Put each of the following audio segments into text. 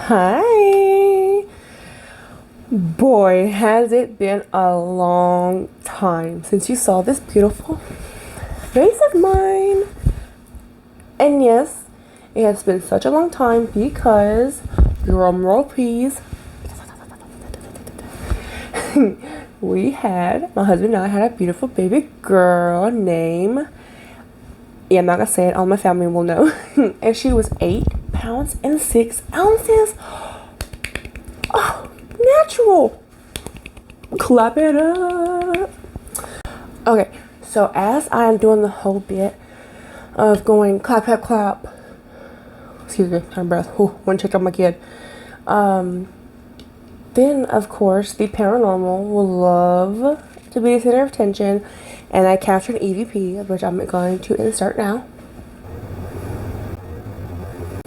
Hi. Boy, has it been a long time since you saw this beautiful face of mine. And yes, it has been such a long time because, drum roll please, my husband and I had a beautiful baby girl named, I'm not gonna say it, all my family will know. And she was 8 pounds and 6 ounces. Oh, natural. Clap it up. Okay, so as I'm doing the whole bit of going clap, clap, clap, excuse me, my breath, one check on my kid. Then, of course, the paranormal will love to be the center of attention, and I captured an EVP, which I'm going to insert now.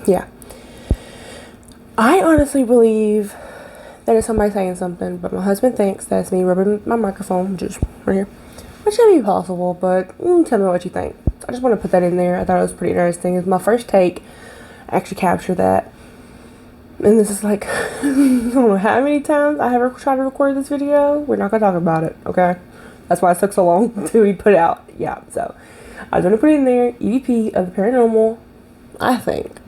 Yeah. I honestly believe that it's somebody saying something, but my husband thinks that's me rubbing my microphone, just right here, which could be possible, but tell me what you think. I just want to put that in there. I thought it was pretty interesting. It's my first take. I actually captured that. And this is like, I don't know how many times I have tried to record this video. We're not going to talk about it, okay? That's why it took so long to be put out. Yeah, so I was going to put it in there, EVP of the paranormal, I think.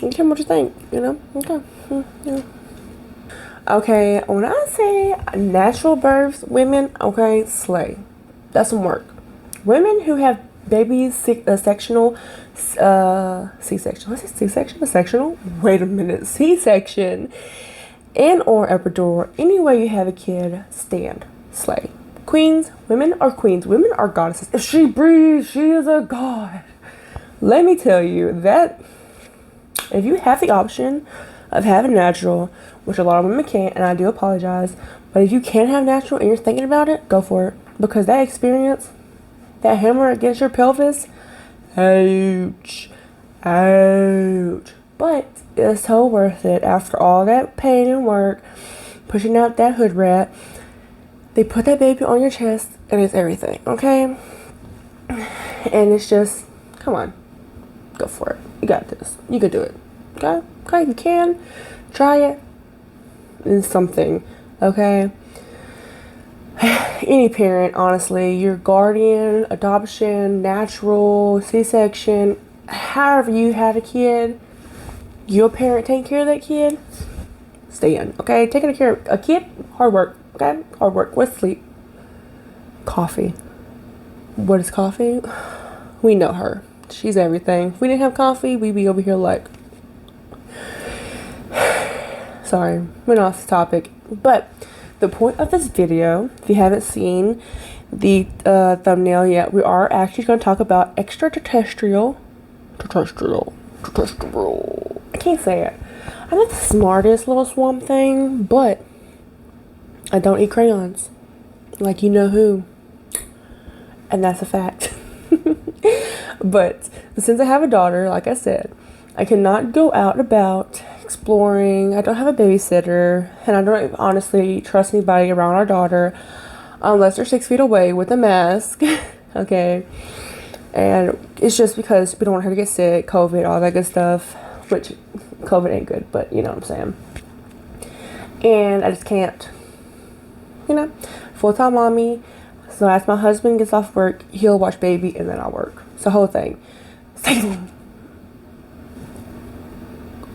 You tell me what you think, you know? Okay. Yeah. Okay, when I say natural births, women, okay, slay. That's some work. Women who have babies, sectional, C-section. Let's say C-section, sectional. Wait a minute, C-section, and or epidural. Any way you have a kid, stand, slay. Queens, women are queens. Women are goddesses. If she breathes, she is a god. Let me tell you that if you have the option of having natural, which a lot of women can't, and I do apologize, but if you can have natural and you're thinking about it, go for it. Because that experience, that hammer against your pelvis, ouch, ouch. But it's so worth it after all that pain and work, pushing out that hood rat. They put that baby on your chest and it's everything, okay? And it's just, come on, go for it. You got this. You can do it, okay? Okay, you can. Try it. It's something, okay? Any parent, honestly, your guardian, adoption, natural, C-section, however you had a kid, your parent taking care of that kid, stay in, okay? Taking care of a kid, hard work, okay? Hard work. What's sleep? Coffee. What is coffee? We know her. She's everything. If we didn't have coffee, we'd be over here like, sorry, went off the topic. But the point of this video, if you haven't seen the thumbnail yet, we are actually going to talk about extraterrestrial. I can't say it. I'm not the smartest little swamp thing, but I don't eat crayons. Like you know who. And that's a fact. But since I have a daughter, like I said, I cannot go out and about exploring. I don't have a babysitter, and I don't honestly trust anybody around our daughter unless they're 6 feet away with a mask. Okay, and it's just because we don't want her to get sick, COVID, all that good stuff, which COVID ain't good, but you know what I'm saying. And I just can't, you know, full-time mommy. So as my husband gets off work, he'll watch baby and then I'll work. It's the whole thing. Satan,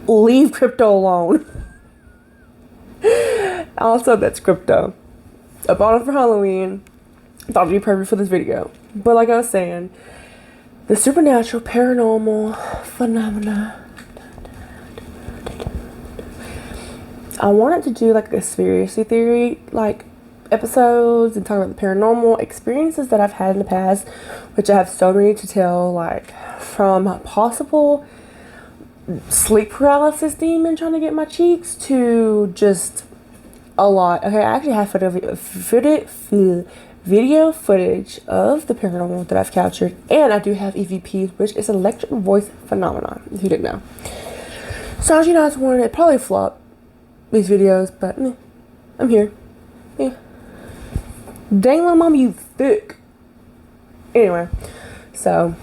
leave crypto alone. Also, that's crypto. I bought it for Halloween. Thought it'd be perfect for this video. But like I was saying, the supernatural, paranormal phenomena. I wanted to do like a conspiracy theory, like episodes and talk about the paranormal experiences that I've had in the past, which I have so many to tell, like from possible sleep paralysis demon trying to get my cheeks to just a lot. Okay, I actually have video footage of the paranormal that I've captured, and I do have EVPs, which is electric voice phenomenon, if you didn't know. So as you know, I was warned, it probably flop these videos, but I'm here. Yeah. Dang, little mama, you thick. Anyway, so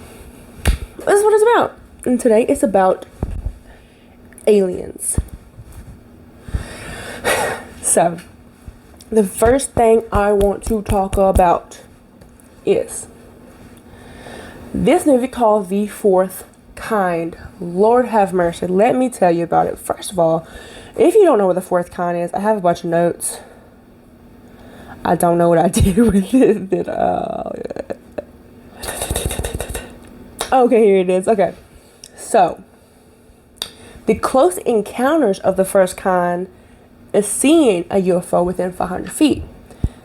this is what it's about. And today it's about aliens. So, the first thing I want to talk about is this movie called The Fourth Kind. Lord have mercy. Let me tell you about it. First of all, if you don't know what The Fourth Kind is, I have a bunch of notes. I don't know what I did with it. Okay, here it is. Okay. So, the close encounters of the first kind is seeing a UFO within 500 feet.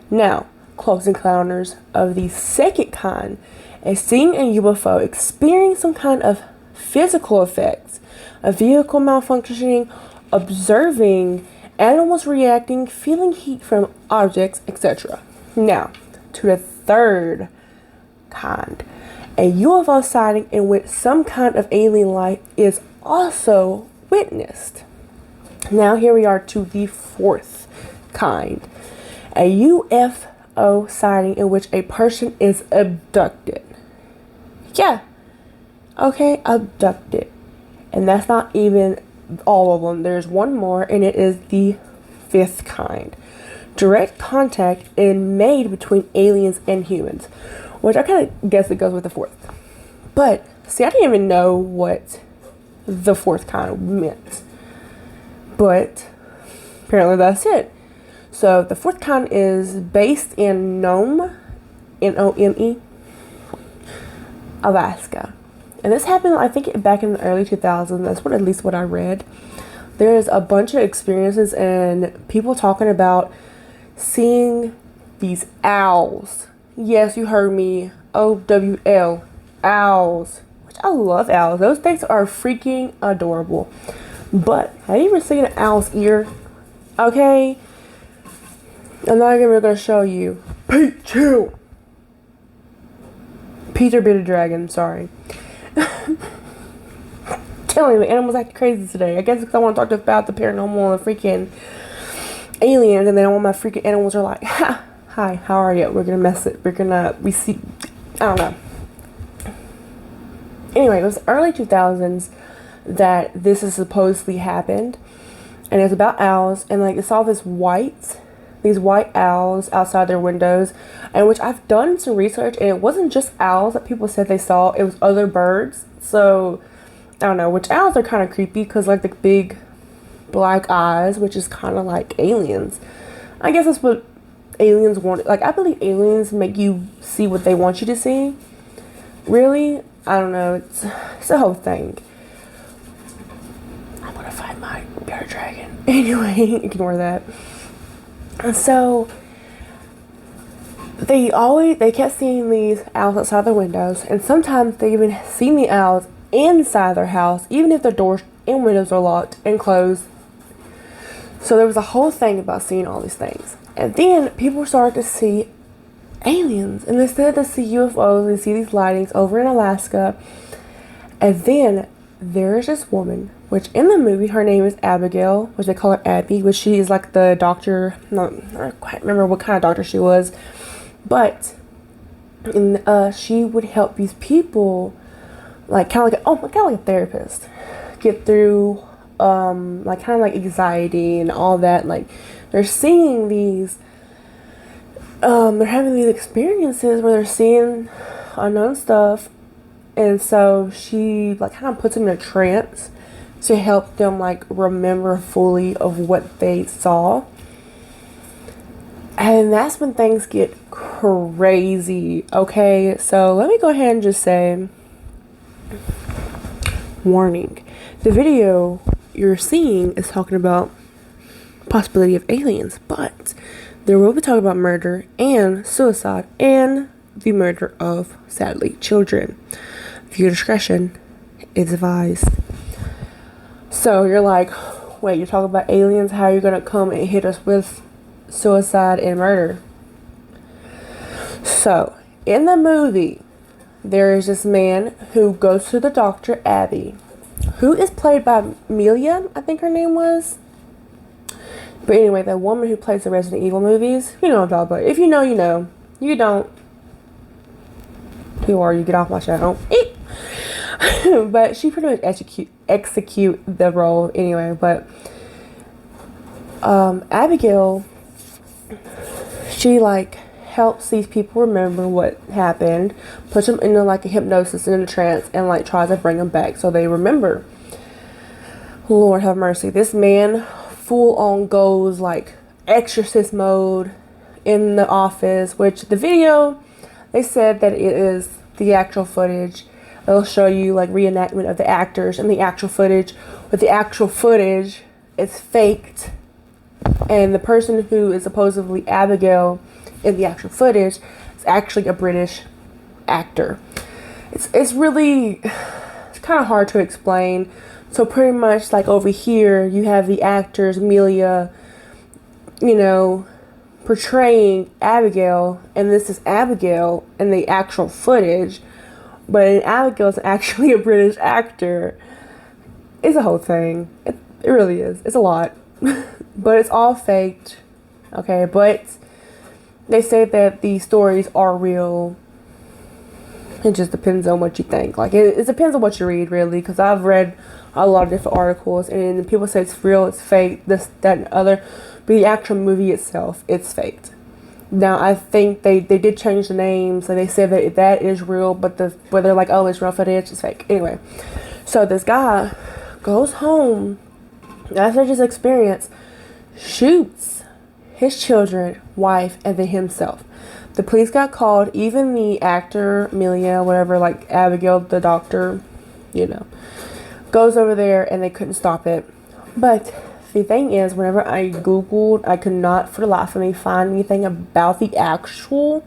Now, close encounters of the second kind is seeing a UFO experience some kind of physical effects, a vehicle malfunctioning, observing animals reacting, feeling heat from objects, etc. Now, to the third kind, a UFO sighting in which some kind of alien life is also witnessed. Now here we are to the fourth kind, a UFO sighting in which a person is abducted. Yeah, okay, abducted. And that's not even all of them. There's one more, and it is the fifth kind. Direct contact is made between aliens and humans, which I kind of guess it goes with the fourth. But, see, I didn't even know what the fourth kind meant. But apparently that's it. So the fourth kind is based in Nome, Nome, Alaska. And this happened, I think, back in the early 2000s. That's what, at least what I read. There's a bunch of experiences and people talking about seeing these owls. Yes, you heard me. OWL. Owls. Which I love owls. Those things are freaking adorable. But have you ever seen an owl's ear? Okay. I'm not even going to show you. Pete, chill. Peter bit a dragon. Sorry. Telling me, animals acting crazy today. I guess because I want to talk about the paranormal and the freaking aliens, and then all my freaking animals are like, ha, hi, how are you? We're gonna mess it. We see. I don't know. Anyway, it was early 2000s that this has supposedly happened, and it's about owls, and like they saw these white owls outside their windows, and which I've done some research, and it wasn't just owls that people said they saw, it was other birds. So I don't know, which owls are kind of creepy because like the big black eyes, which is kind of like aliens. I guess that's what aliens want. Like, I believe aliens make you see what they want you to see. Really? I don't know. It's a whole thing. I'm gonna find my bear dragon. Anyway, ignore that. And so they kept seeing these owls outside their windows, and sometimes they even see the owls inside their house, even if their doors and windows are locked and closed. So there was a whole thing about seeing all these things. And then people started to see aliens, and they started to see UFOs and see these lightings over in Alaska. And then there's this woman, which in the movie her name is Abigail, which they call her Abby, which she is like the doctor. No, I don't quite remember what kind of doctor she was, but she would help these people, like kind of like a therapist, get through like kind of like anxiety and all that. Like they're seeing these they're having these experiences where they're seeing unknown stuff, and so she like kind of puts them in a trance to help them like remember fully of what they saw. And that's when things get crazy. Okay, so let me go ahead and just say, warning, the video you're seeing is talking about possibility of aliens, but there will be talking about murder and suicide and the murder of, sadly, children. Viewer discretion is advised. So you're like, wait, you're talking about aliens? How are you going to come and hit us with suicide and murder? So in the movie, there is this man who goes to the doctor, Abby, who is played by Amelia, I think her name was. But anyway, the woman who plays the Resident Evil movies, you know what I'm talking about. If you know, you know. You don't, who are you? Get off my channel. But she pretty much execute the role anyway. But Abigail, she like helps these people remember what happened, puts them into like a hypnosis and in a trance, and like tries to bring them back so they remember. Lord have mercy. This man full on goes like exorcist mode in the office, which the video, they said that it is the actual footage. They'll show you like reenactment of the actors and the actual footage, but the actual footage is faked, and the person who is supposedly Abigail in the actual footage is actually a British actor. It's really, it's kind of hard to explain. So pretty much like over here you have the actors Amelia, you know, portraying Abigail, and this is Abigail in the actual footage, but Abigail is actually a British actor. It's a whole thing. It really is. It's a lot. But it's all faked. Okay, but they say that these stories are real. It just depends on what you think. Like, it depends on what you read, really, because I've read a lot of different articles, and people say it's real, it's fake, this, that, and other. But the actual movie itself, it's faked. Now, I think they did change the names, and they said that that is real, but they're like, oh, it's real footage, it's fake. Anyway, so this guy goes home after this experience, shoots his children, wife, and then himself. The police got called. Even the actor, Amelia, whatever, like Abigail, the doctor, you know, goes over there, and they couldn't stop it. But the thing is, whenever I Googled, I could not for the life of me find anything about the actual,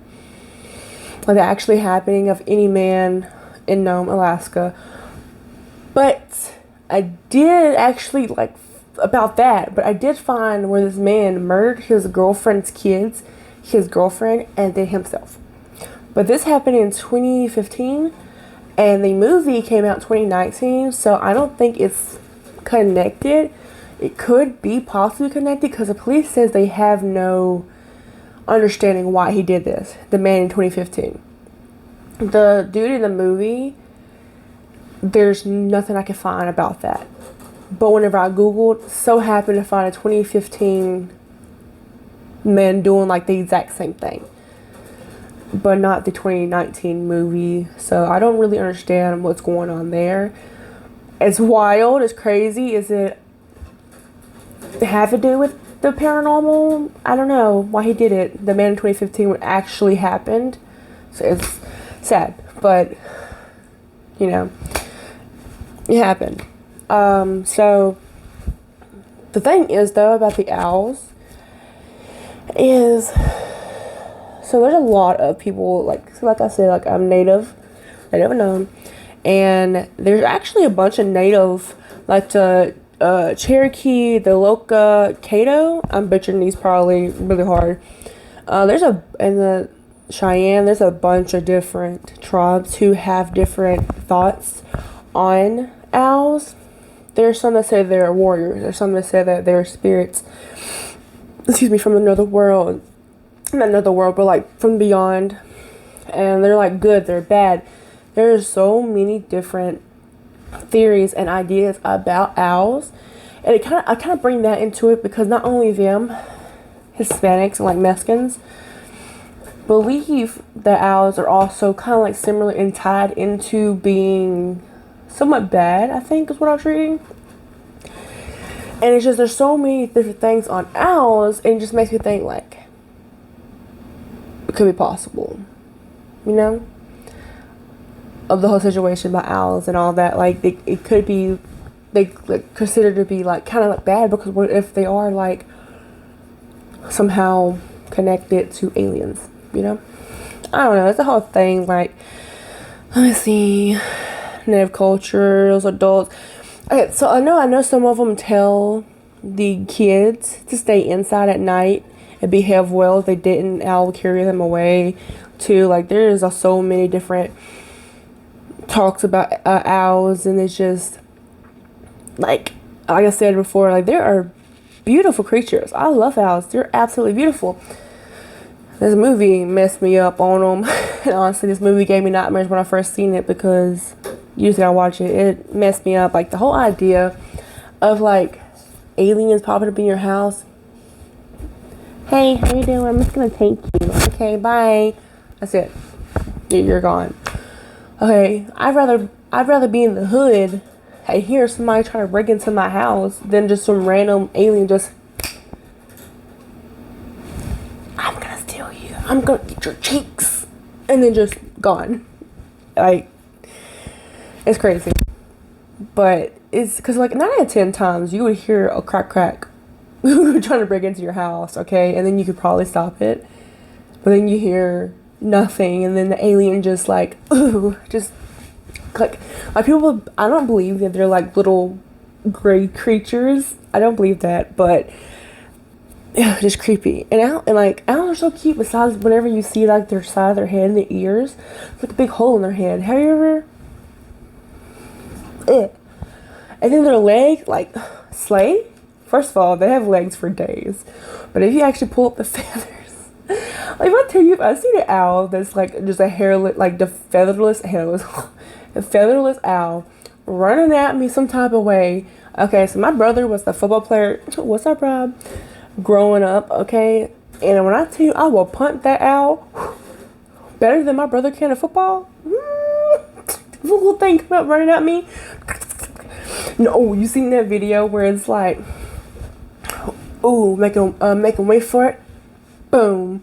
like the actually happening of any man in Nome, Alaska. But I did actually, like, about that, but I did find where this man murdered his girlfriend's kids, his girlfriend, and then himself. But this happened in 2015, and the movie came out in 2019, so I don't think it's connected. It could be possibly connected because the police says they have no understanding why he did this, the man in 2015. The dude in the movie, there's nothing I can find about that. But whenever I Googled, so happened to find a 2015 man doing like the exact same thing, but not the 2019 movie. So I don't really understand what's going on there. It's wild, it's crazy. Is it have to do with the paranormal? I don't know why he did it. The man in 2015 what actually happened. So it's sad, but you know, it happened. So the thing is though about the owls is, so there's a lot of people, like I said, like I'm native known, and there's actually a bunch of native, like the Cherokee, the Loca, Cato. I'm butchering these probably really hard. In the Cheyenne, there's a bunch of different tribes who have different thoughts on owls. There's some that say they're warriors. There's some that say that they're spirits, from another world. Not another world, but like from beyond. And they're like good, they're bad. There's so many different theories and ideas about owls. And I kind of bring that into it because not only them, Hispanics and like Mexicans, believe that owls are also kind of like similar and tied into being somewhat bad, I think is what I was reading. And it's just, there's so many different things on owls, and it just makes me think like it could be possible, you know, of the whole situation about owls and all that. Like it could be, they like consider to be like kind of like bad, because what if they are like somehow connected to aliens, you know? I don't know, it's the whole thing. Like, let me see, native cultures, adults. Okay, so I know some of them tell the kids to stay inside at night and behave well. If they didn't, owl will carry them away too. Like, there's so many different talks about owls, and it's just like I said before, like, there are beautiful creatures. I love owls. They're absolutely beautiful. This movie messed me up on them. And honestly, this movie gave me nightmares when I first seen it, because usually I watch it, it messed me up. Like, the whole idea of like aliens popping up in your house, Hey, how you doing? I'm just gonna take you. Okay, bye. That's it. You're gone. Okay, I'd rather be in the hood and hear somebody trying to break into my house than just some random alien just, I'm gonna steal you. I'm gonna get your cheeks, and then just gone. Like, it's crazy. But it's because, like, 9 out of 10 times you would hear a crack crack trying to break into your house, okay? And then you could probably stop it. But then you hear nothing, and then the alien just, like, ooh, just, like people, I don't believe that they're, like, little gray creatures. I don't believe that, but yeah, just creepy. And owls are so cute. Besides, whenever you see like their side of their head and the ears, it's like a big hole in their head. Have you ever? And then their leg, like, slay. First of all, they have legs for days, but if you actually pull up the feathers, like, if I tell you, if I see an owl that's like just a hairless, like the a featherless owl running at me some type of way. Okay, so my brother was the football player. What's up, Rob? Growing up, okay, and when I tell you, I will punt that owl better than my brother can at football. The little thing come up running at me. No, you seen that video where it's like, ooh, make him wait for it. Boom.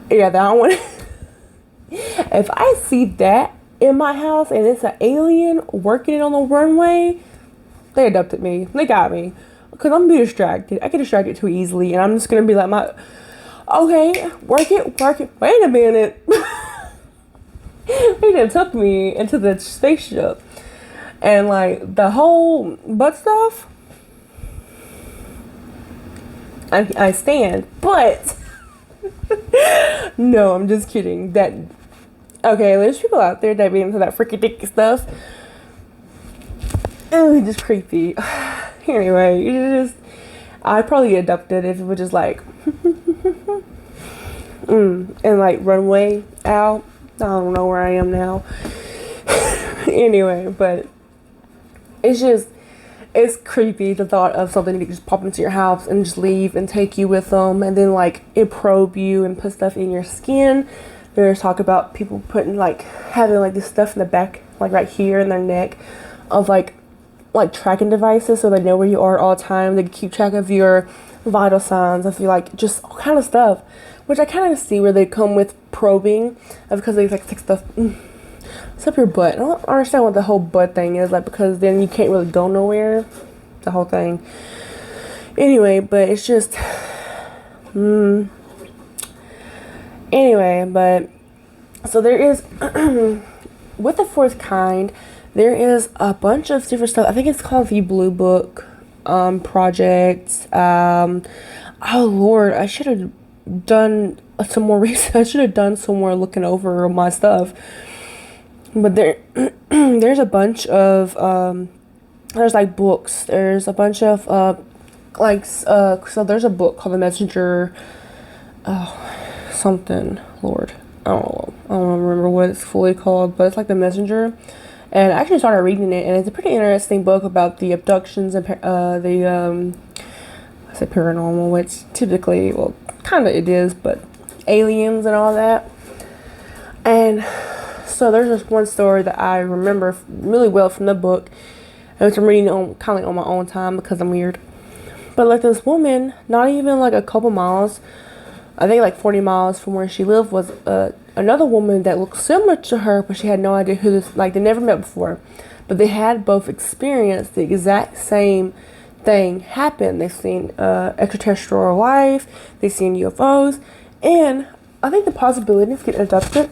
Yeah, that one. If I see that in my house and it's an alien working it on the runway, they adopted me. They got me. Because I'm going to be distracted. I get distracted too easily. And I'm just going to be like, okay, work it. Wait a minute. They done took me into the spaceship. And, like, the whole butt stuff, I stand. But, no, I'm just kidding. Okay, there's people out there that be into that freaky dicky stuff. Ew, just creepy. Anyway, I'd probably get abducted if it was just like, and like runway out. I don't know where I am now. Anyway, but it's creepy, the thought of something that just pop into your house and just leave and take you with them, and then like it probe you and put stuff in your skin. There's talk about people having like this stuff in the back, like right here in their neck, of like tracking devices, so they know where you are all the time. They can keep track of your vital signs. I feel like just all kind of stuff, which I kind of see where they come with probing, because they like stick stuff it's up your butt. I don't understand what the whole butt thing is, like, because then you can't really go nowhere. The whole thing. Anyway, but it's just anyway, but so there is with the fourth kind, there is a bunch of different stuff. I think it's called the Blue Book project. Oh Lord, I should have done some more research. I should have done some more looking over my stuff. But there's a bunch of there's like books. There's a bunch of so there's a book called The Messenger. Something, Lord, I don't remember what it's fully called, but it's like The Messenger. And I actually started reading it, and it's a pretty interesting book about the abductions and I say paranormal, which typically, well, kind of it is, but aliens and all that. And so there's this one story that I remember really well from the book, which I'm reading kind of on my own time because I'm weird. But like this woman, not even like a couple miles, I think like 40 miles from where she lived, was another woman that looked similar to her, but she had no idea who this, like, they never met before. But they had both experienced the exact same thing happen. They've seen extraterrestrial life, they've seen UFOs, and I think the possibility of getting abducted,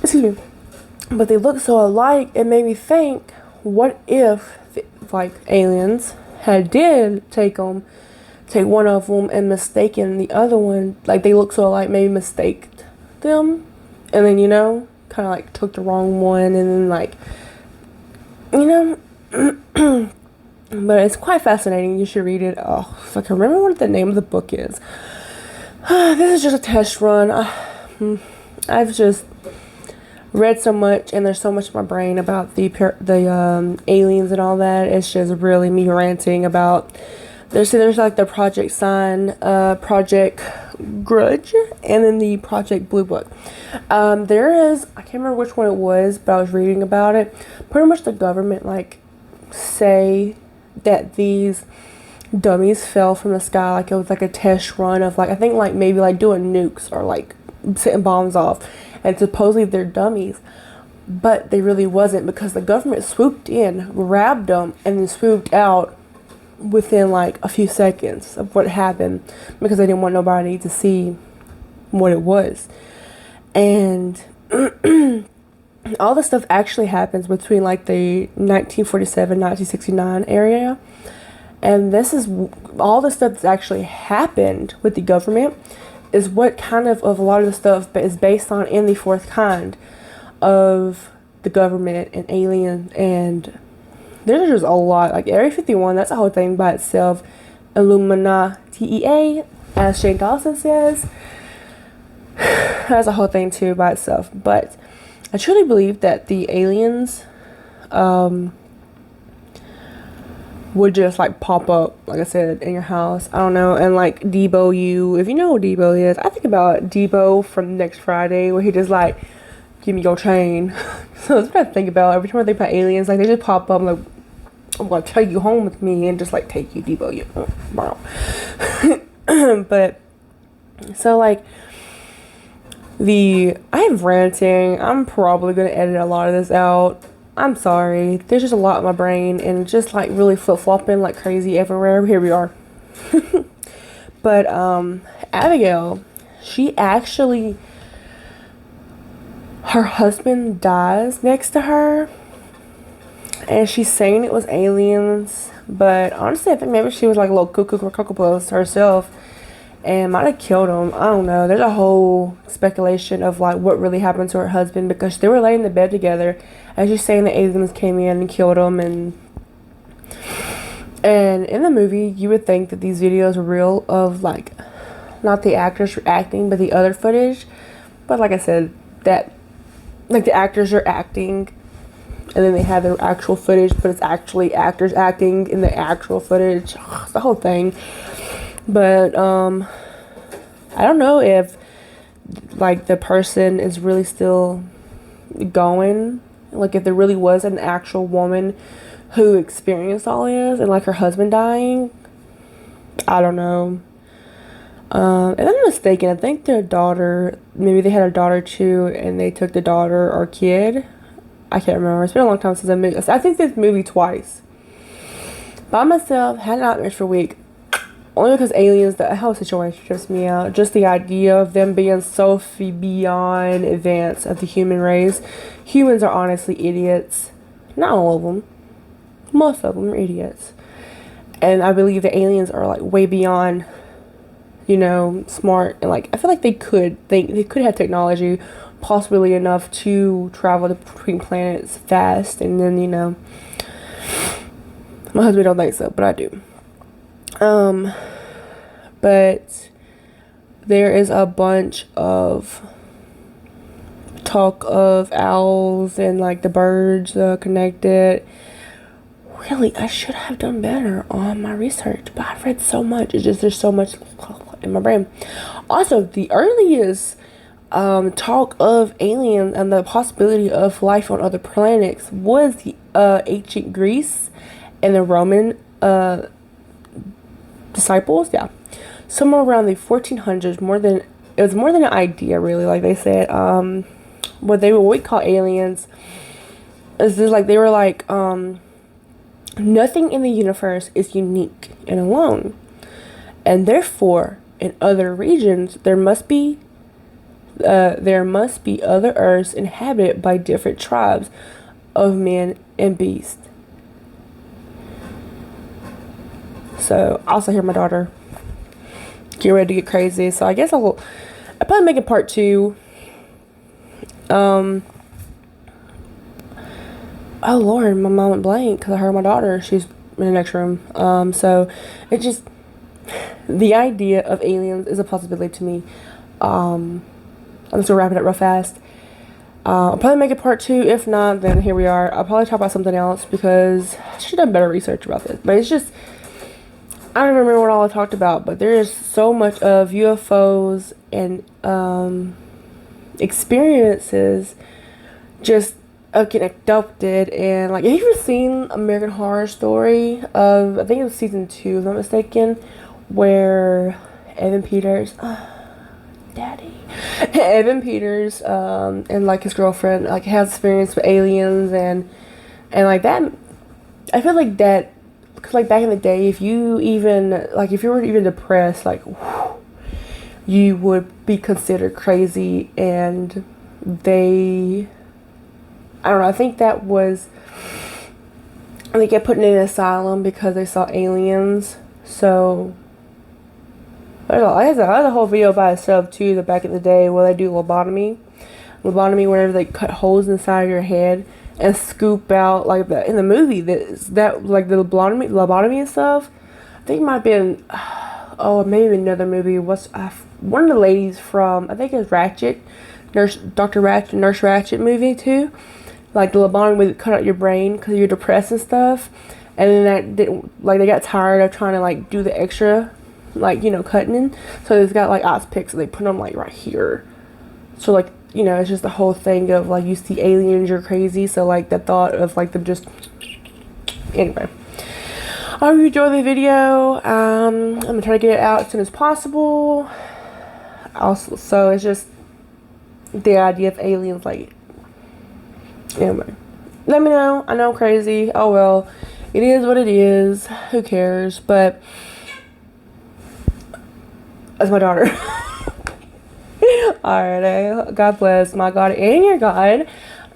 excuse me, but they look so alike, it made me think, what if, like, aliens did take one of them and mistaken the other one, like they look so alike, maybe mistaked them, and then, kind of like took the wrong one, and then like, but it's quite fascinating. You should read it. Oh, if I can remember what the name of the book is. This is just a test run. I've just read so much, and there's so much in my brain about the aliens and all that. It's just really me ranting about there's like the Project Sign, Project Grudge, and then the Project Blue Book. There is, I can't remember which one it was, but I was reading about it. Pretty much the government like say that these dummies fell from the sky, like it was like a test run of like, I think like maybe like doing nukes or like setting bombs off, and supposedly they're dummies, but they really wasn't, because the government swooped in, grabbed them, and then swooped out within like a few seconds of what happened, because they didn't want nobody to see what it was. And all this stuff actually happens between like the 1947 1969 area, and this is all the stuff that's actually happened with the government is what kind of a lot of the stuff is based on in the fourth kind of the government and aliens. And there's just a lot, like Area 51, that's a whole thing by itself. Illuminati, as Shane Dawson says, that's a whole thing too by itself. But I truly believe that the aliens would just like pop up, like I said, in your house. I don't know, and like Debo, if you know who Debo is, I think about Debo from Next Friday, where he just like, give me your chain. So that's what I think about every time I think about aliens. Like they just pop up, like, I'm gonna take you home with me and just like take you, Debo. You, wow. But so like I'm ranting. I'm probably gonna edit a lot of this out. I'm sorry. There's just a lot in my brain and just like really flip-flopping like crazy everywhere. Here we are. But Abigail, she actually, her husband dies next to her, and she's saying it was aliens, but honestly I think maybe she was like a little cuckoo or cocoa puss herself and might have killed him. I don't know. There's a whole speculation of like what really happened to her husband, because they were laying in the bed together, and she's saying the aliens came in and killed him. And in the movie you would think that these videos were real, of like not the actors acting but the other footage. But like I said, that like the actors are acting and then they have their actual footage, but it's actually actors acting in the actual footage. It's the whole thing. But I don't know if like the person is really still going, like if there really was an actual woman who experienced all this and like her husband dying. I don't know. If I'm mistaken, I think their daughter, maybe they had a daughter too, and they took the daughter or kid. I can't remember. It's been a long time since I think this movie twice. By myself, had nightmares for a week. Only because aliens, the whole situation trips me out. Just the idea of them being so beyond advanced of the human race. Humans are honestly idiots. Not all of them. Most of them are idiots. And I believe the aliens are like way beyond, you know, smart. And like, I feel like they could have technology possibly enough to travel between planets fast. And then, you know, my husband don't think so, but I do. But there is a bunch of talk of owls and like the birds connected. Really, I should have done better on my research, but I've read so much. It's just, there's so much in my brain. Also, the earliest talk of aliens and the possibility of life on other planets was the ancient Greece and the Roman disciples. Yeah, somewhere around the 1400s. It was more than an idea, really. Like they said, what we call aliens is just like, they were like, nothing in the universe is unique and alone, and therefore in other regions there must be other earths inhabited by different tribes of men and beasts. So I also hear my daughter get ready to get crazy, so I guess I'll probably make a part 2. Oh Lord, my mind went blank because I heard my daughter. She's in the next room. So it just, the idea of aliens is a possibility to me. I'm just gonna wrap it up real fast. I'll probably make it part 2. If not, then here we are. I'll probably talk about something else because I should have done better research about this. But it's just, I don't remember what all I talked about, but there is so much of UFOs and experiences just of getting abducted. And like, have you ever seen American Horror Story? Of, I think it was season 2, if I'm not mistaken, where Evan Peters, Daddy, Evan Peters, and like his girlfriend like has experience with aliens and like that. I feel like that, because like back in the day, if you even like if you were even depressed, like you would be considered crazy, and they, I don't know, I think that was, they kept putting in an asylum because they saw aliens. So there's a whole video by itself too, that back in the day where they do lobotomy whenever they cut holes inside your head and scoop out, like the, in the movie, that like the lobotomy and stuff. I think it might have been, oh, maybe another movie. What's one of the ladies from, I think it was Ratchet, Nurse Ratchet movie too. Like the lobotomy where they cut out your brain because you're depressed and stuff. And then that didn't, like they got tired of trying to like do the extra, like, you know, cutting in. So it's got like ice picks and they put them like right here. So like, you know, it's just the whole thing of like, you see aliens, you're crazy. So like the thought of like them just, anyway. I hope you enjoyed the video. I'm gonna try to get it out as soon as possible. Also, so it's just the idea of aliens, like, anyway. Let me know. I know I'm crazy. Oh well. It is what it is. Who cares? But that's my daughter. Alright, God bless my God and your God.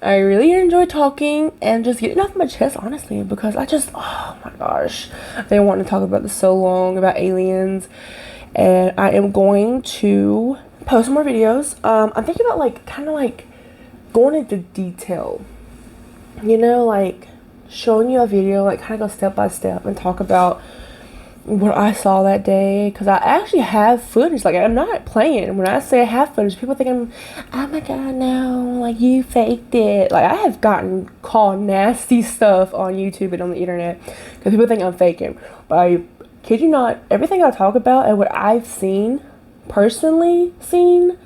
I really enjoy talking and just getting off my chest, honestly, because I just, oh my gosh, I've been wanting to talk about this so long, about aliens. And I am going to post more videos. I'm thinking about like kind of like going into detail, you know, like showing you a video, like kind of go step by step and talk about what I saw that day, because I actually have footage. Like, I'm not playing when I say I have footage. People think I'm, oh my god, no, like you faked it. Like, I have gotten called nasty stuff on YouTube and on the internet because people think I'm faking. But I kid you not, everything I talk about and what I've seen, personally seen,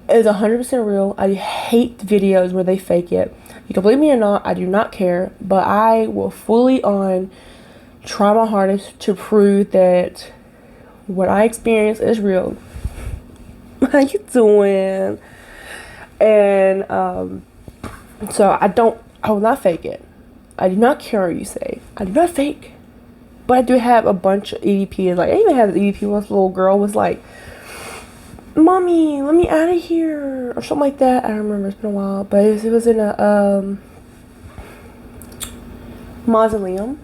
is 100% real. I hate videos where they fake it. You can believe me or not, I do not care, but I will fully on try my hardest to prove that what I experienced is real. How you doing? And so I will not fake it. I do not care what you say. I do not fake. But I do have a bunch of EVPs. Like, I even had an EVP once, a little girl was like, Mommy, let me out of here, or something like that. I don't remember, it's been a while. But it was in a mausoleum.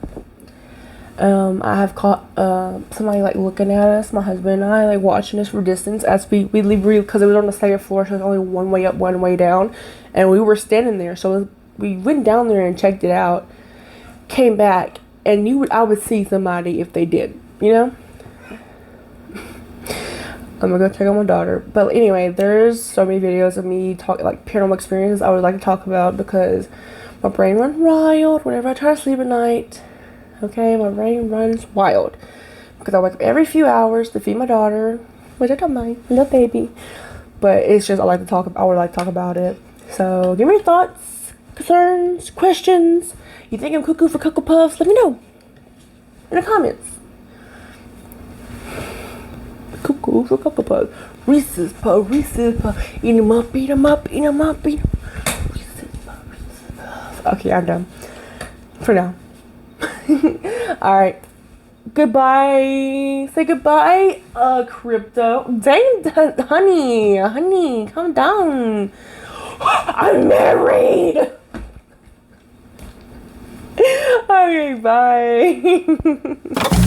I have caught somebody like looking at us, my husband and I, like watching us from distance as we leave, because it was on the second floor, so it was only one way up, one way down, and we were standing there. So we went down there and checked it out, came back, and I would see somebody if they did, you know. I'm gonna go check on my daughter. But anyway, there's so many videos of me talking like paranormal experiences I would like to talk about, because my brain runs wild whenever I try to sleep at night. Okay, my brain runs wild because I wake up every few hours to feed my daughter, which I don't mind, little baby. But it's just I would like to talk about it. So give me your thoughts, concerns, questions. You think I'm cuckoo for Cocoa Puffs? Let me know in the comments. Cuckoo for Cocoa Puffs. Reese's Puffs, eat 'em up, eat 'em up, eat 'em up, eat 'em up. Reese's Puffs. Okay, I'm done for now. Alright, goodbye. Say goodbye, crypto. Dang, honey, calm down. I'm married. Okay, bye.